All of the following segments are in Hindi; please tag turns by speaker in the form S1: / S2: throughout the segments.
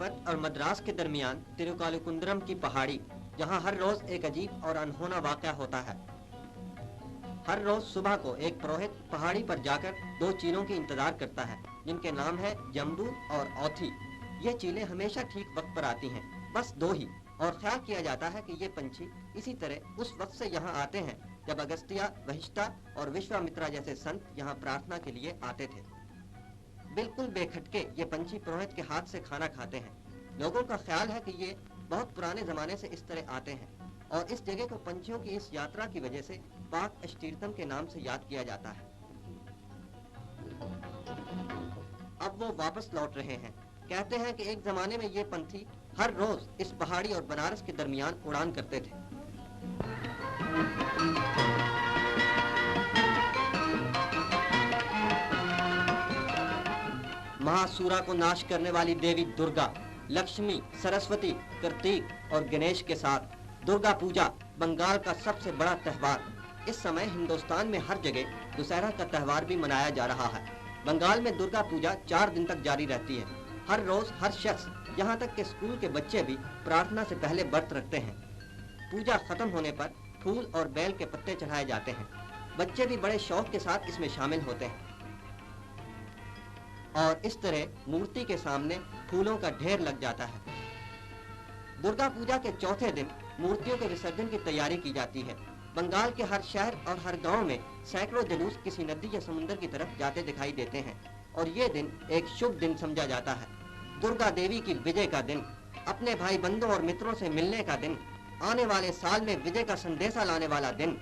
S1: तिरुपति और मद्रास के दरमियान तिरुकालुकुंद्रम की पहाड़ी, जहां हर रोज एक अजीब और अनहोना वाकया होता है। हर रोज सुबह को एक पुरोहित पहाड़ी पर जाकर दो चीलों की इंतजार करता है, जिनके नाम है जम्बू और औथी। ये चीलें हमेशा ठीक वक्त पर आती हैं, बस दो ही, और ख्याल किया जाता है कि ये पंछी इसी तरह उस वक्त से यहाँ आते हैं जब अगस्त्या, वशिष्ठा और विश्वामित्रा जैसे संत यहाँ प्रार्थना के लिए आते थे। बिल्कुल बेखटके ये पंछी पुरोहित के हाथ से खाना खाते हैं। लोगों का ख्याल है कि ये बहुत पुराने जमाने से इस तरह आते हैं और इस जगह को पंछियों की इस यात्रा की वजह से पाक अष्टीरतम के नाम से याद किया जाता है। अब वो वापस लौट रहे हैं। कहते हैं कि एक जमाने में ये पंछी हर रोज इस पहाड़ी और बनारस के दरमियान उड़ान करते थे। महासूरा को नाश करने वाली देवी दुर्गा, लक्ष्मी, सरस्वती, कार्तिक और गणेश के साथ दुर्गा पूजा बंगाल का सबसे बड़ा त्यौहार। इस समय हिंदुस्तान में हर जगह दुशहरा का त्यौहार भी मनाया जा रहा है। बंगाल में दुर्गा पूजा 4 दिन तक जारी रहती है। हर रोज हर शख्स, यहाँ तक कि स्कूल के बच्चे भी प्रार्थना से पहले व्रत रखते हैं। पूजा खत्म होने पर फूल और बेल के पत्ते चढ़ाए जाते हैं। बच्चे भी बड़े शौक के साथ इसमें शामिल होते हैं और इस तरह मूर्ति के सामने फूलों का ढेर लग जाता है। दुर्गा पूजा के चौथे दिन मूर्तियों के विसर्जन की तैयारी की जाती है। बंगाल के हर शहर और हर गांव में सैकड़ों जुलूस किसी नदी या समुद्र की तरफ जाते दिखाई देते हैं और ये दिन एक शुभ दिन समझा जाता है। दुर्गा देवी की विजय का दिन, अपने भाई बंधुओं और मित्रों से मिलने का दिन, आने वाले साल में विजय का संदेशा लाने वाला दिन।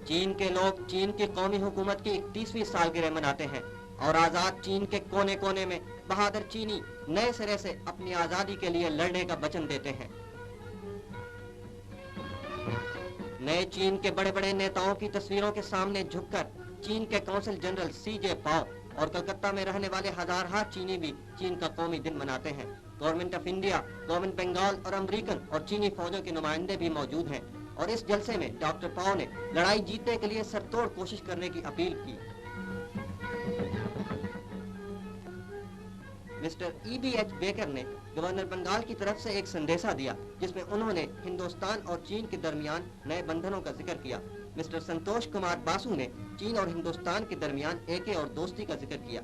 S1: चीन के लोग चीन की कौमी हुकूमत की 31वीं सालगिरह मनाते हैं और आजाद चीन के कोने कोने में बहादुर चीनी नए सिरे से अपनी आजादी के लिए लड़ने का वचन देते हैं। नए चीन के बड़े बड़े नेताओं की तस्वीरों के सामने झुककर चीन के काउंसिल जनरल सीजे पाओ और कलकत्ता में रहने वाले हजार चीनी भी चीन का कौमी दिन मनाते हैं। Government of India, government Bengal और अमेरिकन और चीनी फौजों के नुमाइंदे भी मौजूद हैं और इस जलसे में डॉक्टर पाओ ने लड़ाई जीतने के लिए सरतोड़ कोशिश करने की अपील की। Mister E.B.H. बेकर ने गवर्नर बंगाल की तरफ से एक संदेशा दिया जिसमें उन्होंने हिंदुस्तान और चीन के दरमियान नए बंधनों का जिक्र किया। मिस्टर संतोष कुमार बासु ने चीन और हिंदुस्तान के दरमियान एके और दोस्ती का जिक्र किया।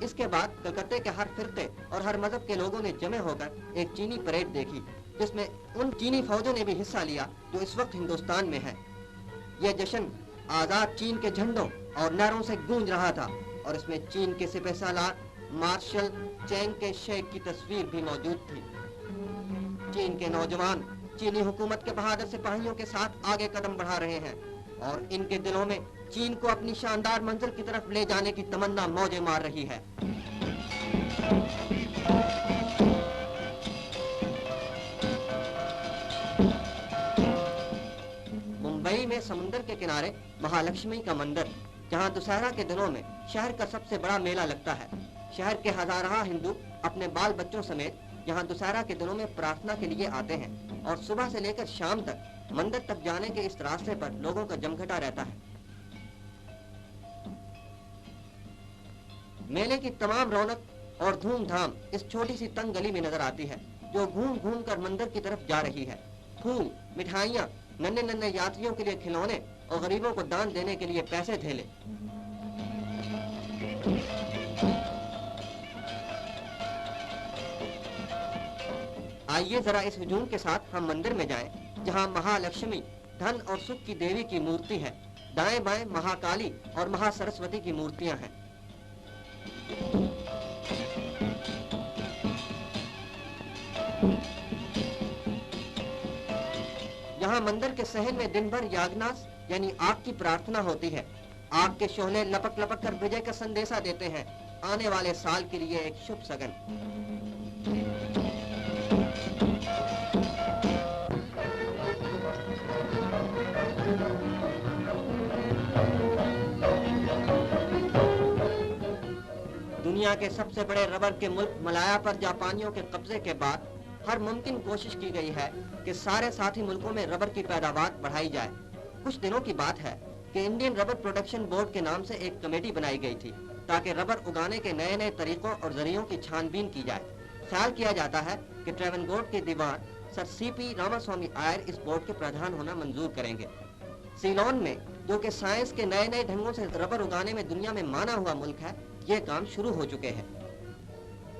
S1: इसके बाद कलकत्ते के हर फिरके और हर मजहब के लोगों ने जमे होकर एक चीनी परेड देखी जिसमें उन चीनी फौजों ने भी हिस्सा लिया जो इस वक्त हिंदुस्तान में है। यह जश्न आजाद चीन के झंडों और नारों से गूंज रहा था और इसमें चीन के सिपहसालार मार्शल चैंग के शेख की तस्वीर भी मौजूद थी। चीन के नौजवान चीनी हुकूमत के बहादुर सिपाहियों के साथ आगे कदम बढ़ा रहे हैं और इनके दिलों में चीन को अपनी शानदार मंजिल की तरफ ले जाने की तमन्ना मौजे मार रही है। मुंबई में समुद्र के किनारे महालक्ष्मी का मंदिर, जहां दुशहरा के दिनों में शहर का सबसे बड़ा मेला लगता है। शहर के हजारों हिंदू अपने बाल बच्चों समेत यहाँ दुशहरा के दिनों में प्रार्थना के लिए आते हैं और सुबह से लेकर शाम तक मंदिर तक जाने के इस रास्ते पर लोगों का जमघटा रहता है। मेले की तमाम रौनक और धूमधाम इस छोटी सी तंग गली में नजर आती है जो घूम घूम कर मंदिर की तरफ जा रही है। फूल, मिठाइयाँ, नन्हे नन्हे यात्रियों के लिए खिलौने और गरीबों को दान देने के लिए पैसे धेले। आइए जरा इस हुजूम के साथ हम मंदिर में जाएं, जहां महालक्ष्मी धन और सुख की देवी की मूर्ति है। दाएं बाएं महाकाली और महासरस्वती की मूर्तियां हैं। यहाँ मंदिर के सहन में दिन भर यागनास यानी आग की प्रार्थना होती है। आग के शोले लपक लपक कर विजय का संदेशा देते हैं, आने वाले साल के लिए एक शुभ सगन। दुनिया के सबसे बड़े रबर के मुल्क मलाया पर जापानियों के कब्जे के बाद हर मुमकिन कोशिश की गई है कि सारे साथी मुल्कों में रबर की पैदावार बढ़ाई जाए। कुछ दिनों की बात है कि इंडियन रबर प्रोडक्शन बोर्ड के नाम से एक कमेटी बनाई गई थी ताकि रबर उगाने के नए नए तरीकों और जरियों की छानबीन की जाए। ख्याल किया जाता है कि ट्रेवनकोर के दीवान सर सीपी रामास्वामी आयर इस बोर्ड के प्रधान होना मंजूर करेंगे। सीलोन में, जो कि साइंस के नए नए ढंगों से रबर उगाने में दुनिया में माना हुआ मुल्क है, ये काम शुरू हो चुके हैं।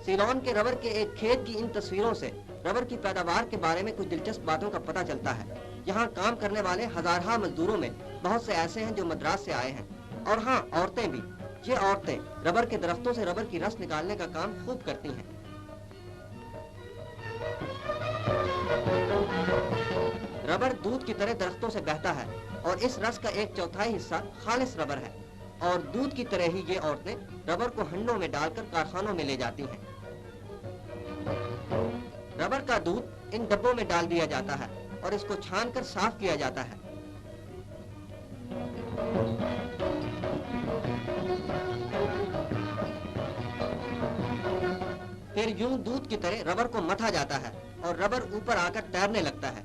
S1: सीलोन के रबर के एक खेत की इन तस्वीरों से रबर की पैदावार के बारे में कुछ दिलचस्प बातों का पता चलता है। यहाँ काम करने वाले हजारहा मजदूरों में बहुत से ऐसे हैं जो मद्रास से आए हैं, और हाँ, औरतें भी। ये औरतें रबर के दरख्तों से रबर की रस निकालने का काम खूब करती हैं। रबर दूध की तरह दरख्तों से बहता है और इस रस का 1/4 हिस्सा खालिस रबर है, और दूध की तरह ही ये औरतें रबर को हंडों में डालकर कारखानों में ले जाती हैं। रबर का दूध इन डब्बों में डाल दिया जाता है और इसको छानकर साफ किया जाता है। फिर यूं दूध की तरह रबर को मथा जाता है और रबर ऊपर आकर तैरने लगता है।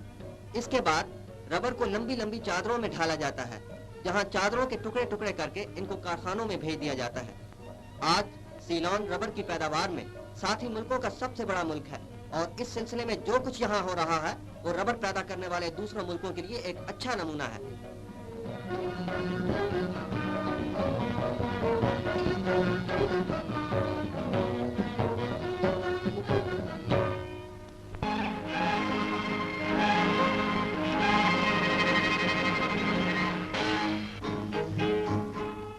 S1: इसके बाद रबर को लंबी लंबी चादरों में ढाला जाता है, जहां चादरों के टुकड़े टुकड़े करके इनको कारखानों में भेज दिया जाता है। आज सीलोन रबर की पैदावार में साथी मुल्कों का सबसे बड़ा मुल्क है, और इस सिलसिले में जो कुछ यहाँ हो रहा है वो रबर पैदा करने वाले दूसरे मुल्कों के लिए एक अच्छा नमूना है।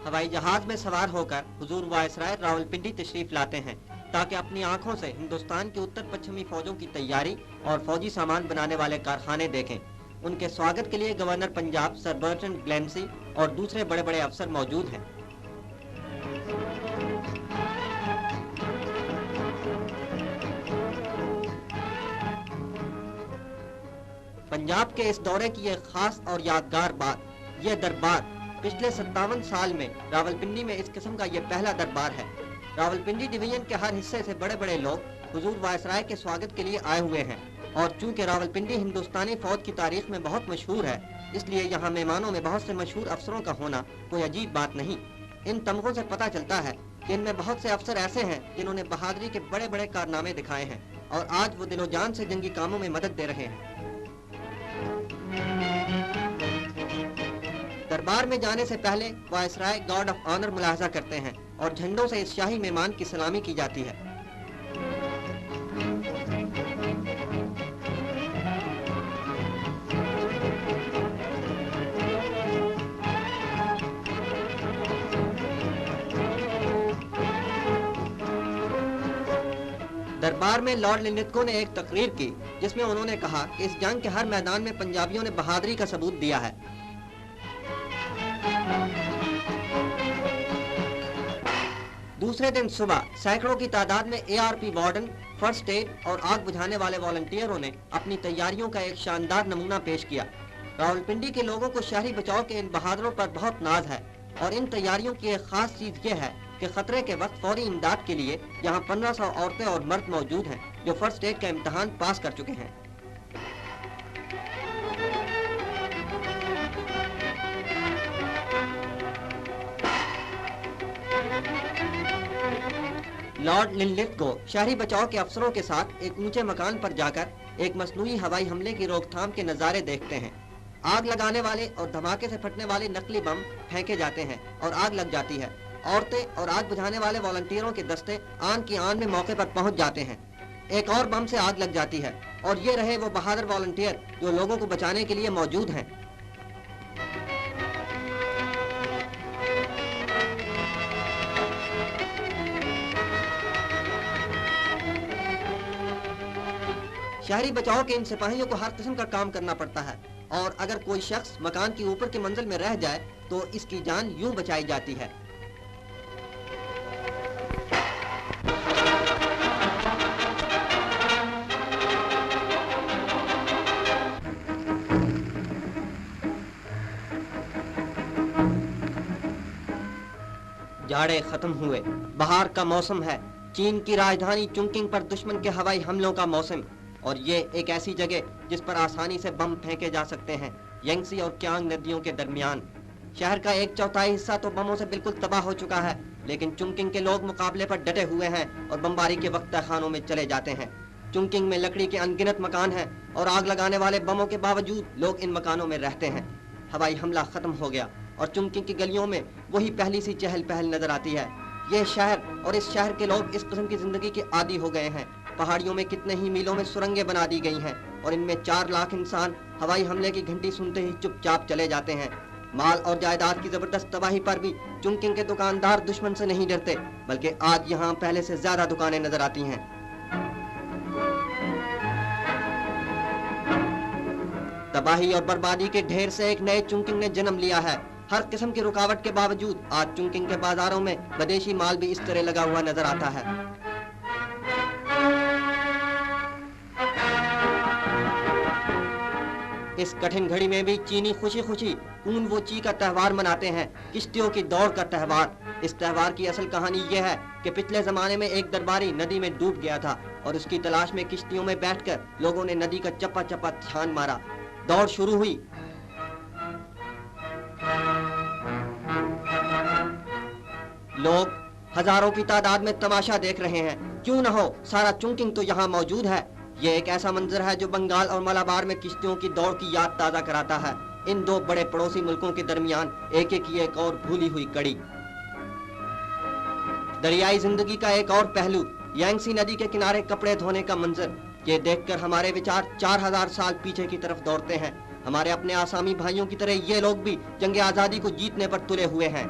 S1: हवाई जहाज में सवार होकर हुजूर वायसराय रावलपिंडी तशरीफ लाते हैं ताकि अपनी आंखों से हिंदुस्तान की उत्तर पश्चिमी फौजों की तैयारी और फौजी सामान बनाने वाले कारखाने देखें। उनके स्वागत के लिए गवर्नर पंजाब सर बर्टन ग्लेंसी और दूसरे बड़े बड़े अफसर मौजूद हैं। पंजाब के इस दौरे की एक खास और यादगार बात, यह दरबार पिछले 57 साल में रावलपिंडी में इस किस्म का यह पहला दरबार है। रावलपिंडी डिवीजन के हर हिस्से से बड़े बड़े लोग हुजूर वायसराय के स्वागत के लिए आए हुए हैं, और चूंकि रावलपिंडी हिंदुस्तानी फौज की तारीख में बहुत मशहूर है, इसलिए यहाँ मेहमानों में बहुत से मशहूर अफसरों का होना कोई अजीब बात नहीं। इन तमगों से पता चलता है कि इनमें बहुत से अफसर ऐसे हैं जिन्होंने बहादुरी के बड़े बड़े कारनामे दिखाए हैं, और आज वो दिलो जान से जंगी कामों में मदद दे रहे हैं। दरबार में जाने से पहले वायसराय गार्ड ऑफ ऑनर मुलाहजा करते हैं और झंडों से इस शाही मेहमान की सलामी की जाती है। दरबार में लॉर्ड लिलिथगो ने एक तकरीर की जिसमें उन्होंने कहा कि इस जंग के हर मैदान में पंजाबियों ने बहादुरी का सबूत दिया है। दूसरे दिन सुबह सैकड़ों की तादाद में एआरपी वार्डन, फर्स्ट एड और आग बुझाने वाले वॉलंटियरों ने अपनी तैयारियों का एक शानदार नमूना पेश किया। रावलपिंडी के लोगों को शहरी बचाव के इन बहादुरों पर बहुत नाज है, और इन तैयारियों की एक खास चीज ये है कि खतरे के वक्त फौरी इमदाद के लिए यहाँ 1500 औरतें और मर्द मौजूद हैं जो फर्स्ट एड का इम्तिहान पास कर चुके हैं। लॉर्ड लिलिथगो शहरी बचाव के अफसरों के साथ एक ऊंचे मकान पर जाकर एक मसनूई हवाई हमले की रोकथाम के नज़ारे देखते हैं। आग लगाने वाले और धमाके से फटने वाले नकली बम फेंके जाते हैं और आग लग जाती है। औरतें और आग बुझाने वाले वॉलंटियरों के दस्ते आन की आन में मौके पर पहुंच जाते हैं। एक और बम से आग लग जाती है, और ये रहे वो बहादुर वॉलंटियर जो लोगों को बचाने के लिए मौजूद हैं। शहरी बचाव के इन सिपाहियों को हर किस्म का काम करना पड़ता है, और अगर कोई शख्स मकान की ऊपर की मंजिल में रह जाए तो इसकी जान यूं बचाई जाती है। जाड़े खत्म हुए, बहार का मौसम है। चीन की राजधानी चुंकिंग पर दुश्मन के हवाई हमलों का मौसम। और ये एक ऐसी जगह जिस पर आसानी से बम फेंके जा सकते हैं, यंगसी और क्यांग नदियों के दरमियान। शहर का 1/4 हिस्सा तो बमों से बिल्कुल तबाह हो चुका है, लेकिन चुंकिंग के लोग मुकाबले पर डटे हुए हैं और बमबारी के वक्त तहखानों में चले जाते हैं। चुंकिंग में लकड़ी के अनगिनत मकान हैं और आग लगाने वाले बमों के बावजूद लोग इन मकानों में रहते हैं। हवाई हमला खत्म हो गया और चुंकिंग की गलियों में वही पहली सी चहल पहल नजर आती है। ये शहर और इस शहर के लोग इस किस्म की जिंदगी के आदी हो गए हैं। पहाड़ियों में कितने ही मीलों में सुरंगें बना दी गई हैं और इनमें 4 लाख इंसान हवाई हमले की घंटी सुनते ही चुपचाप चले जाते हैं। माल और जायदाद की जबरदस्त तबाही पर भी चुंकिंग के दुकानदार दुश्मन से नहीं डरते, बल्कि आज यहाँ पहले से ज्यादा दुकानें नजर आती हैं। तबाही और बर्बादी के ढेर से एक नए चुंकिंग ने जन्म लिया है। हर किस्म की रुकावट के बावजूद आज चुंकिंग के बाजारों में विदेशी माल भी इस तरह लगा हुआ नजर आता है। इस कठिन घड़ी में भी चीनी खुशी खुशी ऊन वो ची का त्योहार मनाते हैं, किश्तियों की दौड़ का त्योहार। इस त्योहार की असल कहानी यह है कि पिछले जमाने में एक दरबारी नदी में डूब गया था और उसकी तलाश में किश्तियों में बैठकर लोगों ने नदी का चप्पा चप्पा छान मारा। दौड़ शुरू हुई। लोग हजारों की तादाद में तमाशा देख रहे हैं। क्यों न हो, सारा चुंकिंग तो यहाँ मौजूद है। ये एक ऐसा मंजर है जो बंगाल और मलाबार में किश्तियों की दौड़ की याद ताजा कराता है। इन दो बड़े पड़ोसी मुल्कों के दरमियान एक एक की एक और भूली हुई कड़ी। दरियाई जिंदगी का एक और पहलू, यांगसी नदी के किनारे कपड़े धोने का मंजर। ये देखकर हमारे विचार 4000 साल पीछे की तरफ दौड़ते हैं। हमारे अपने आसामी भाइयों की तरह ये लोग भी जंग आजादी को जीतने पर तुले हुए हैं।